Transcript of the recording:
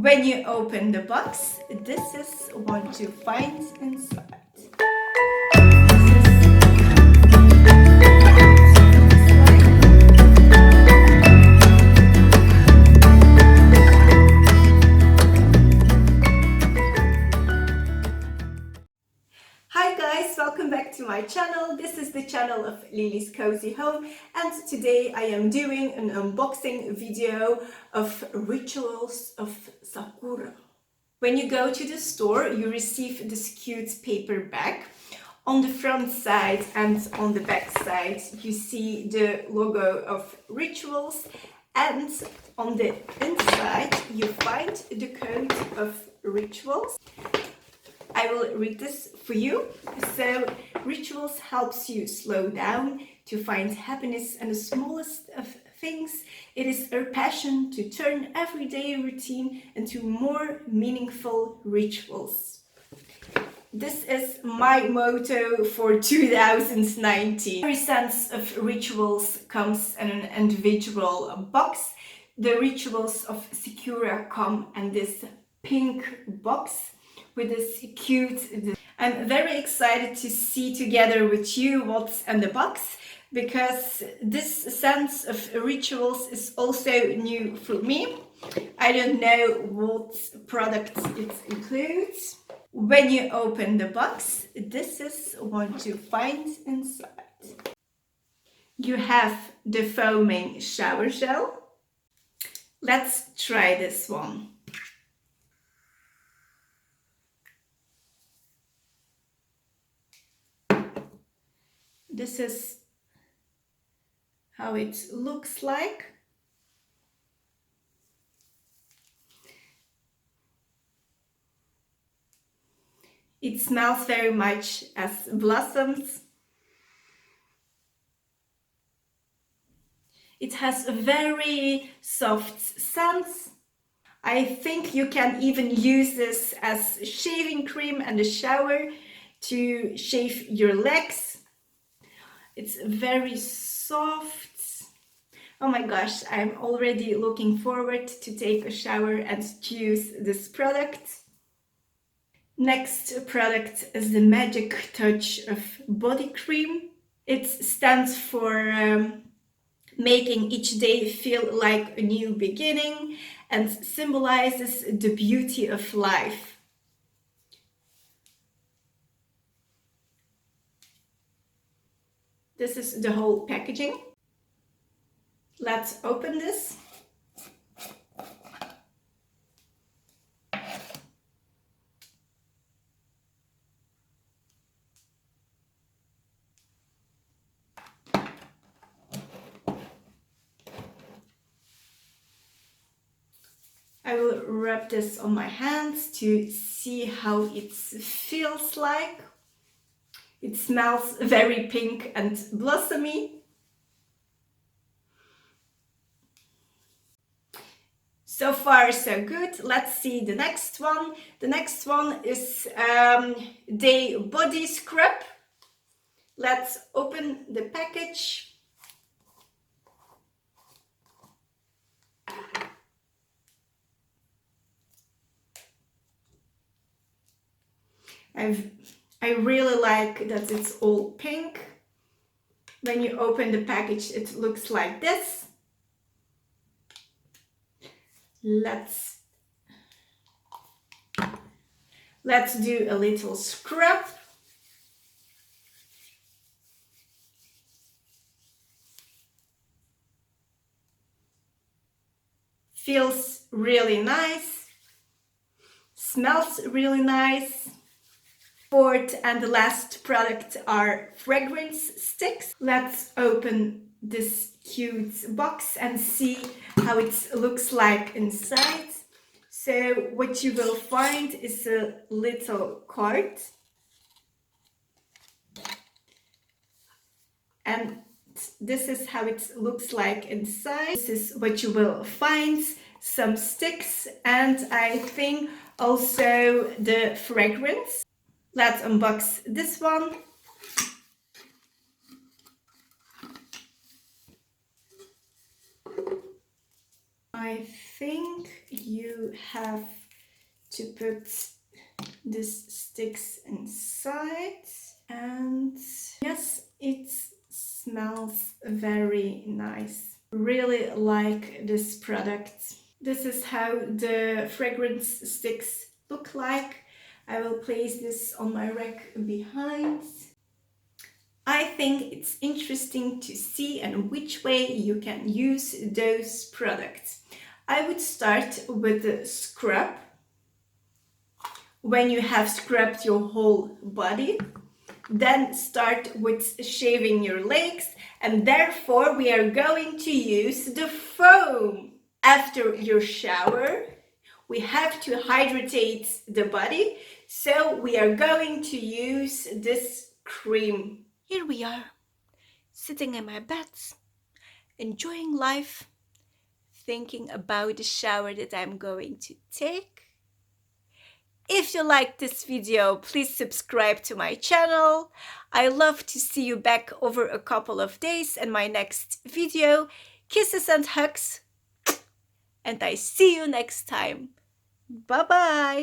When you open the box, this is what you find inside. Hi guys, welcome back to my channel. This is the channel of Lily's Cozy Home, and today I am doing an unboxing video of rituals of Sakura. When you go to the store, you receive this cute paper bag. On the front side and on the back side, you see the logo of rituals, and on the inside, you find the code of rituals. I will read this for you. So, rituals helps you slow down, to find happiness in the smallest of things. It is our passion to turn everyday routine into more meaningful rituals. This is my motto for 2019. Every sense of rituals comes in an individual box. The rituals of Sekura come in this pink box with this cute. I'm very excited to see together with you what's in the box, because this sense of rituals is also new for me. I don't know what products it includes. When you open the box, this is what you find inside. You have the foaming shower gel. Let's try this one. This is how it looks like. It smells very much as blossoms. It has a very soft scent. I think you can even use this as shaving cream in the shower to shave your legs. It's very soft. Oh my gosh, I'm already looking forward to take a shower and use this product. Next product is the Magic Touch of Body Cream. It stands for making each day feel like a new beginning and symbolizes the beauty of life. This is the whole packaging. Let's open this. I will rub this on my hands to see how it feels like. It smells very pink and blossomy. So far, so good. Let's see the next one. The next one is Day Body Scrub. Let's open the package. I really like that it's all pink. When you open the package, it looks like this. Let's do a little scrub. Feels really nice. Smells really nice. Fourth and the last product are fragrance sticks. Let's open this cute box and see how it looks like inside. So what you will find is a little card, and this is how it looks like inside. This is what you will find: some sticks, and I think also the fragrance. Let's unbox this one. I think you have to put these sticks inside, and yes, it smells very nice. Really like this product. This is how the fragrance sticks look like. I will place this on my rack behind. I think it's interesting to see and which way you can use those products. I would start with the scrub. When you have scrubbed your whole body, then start with shaving your legs, and therefore we are going to use the foam. After your shower, we have to hydrate the body, so we are going to use this cream. Here we are, sitting in my bed, enjoying life, thinking about the shower that I'm going to take. If you liked this video, please subscribe to my channel. I love to see you back over a couple of days in my next video. Kisses and hugs, and I see you next time. Bye bye.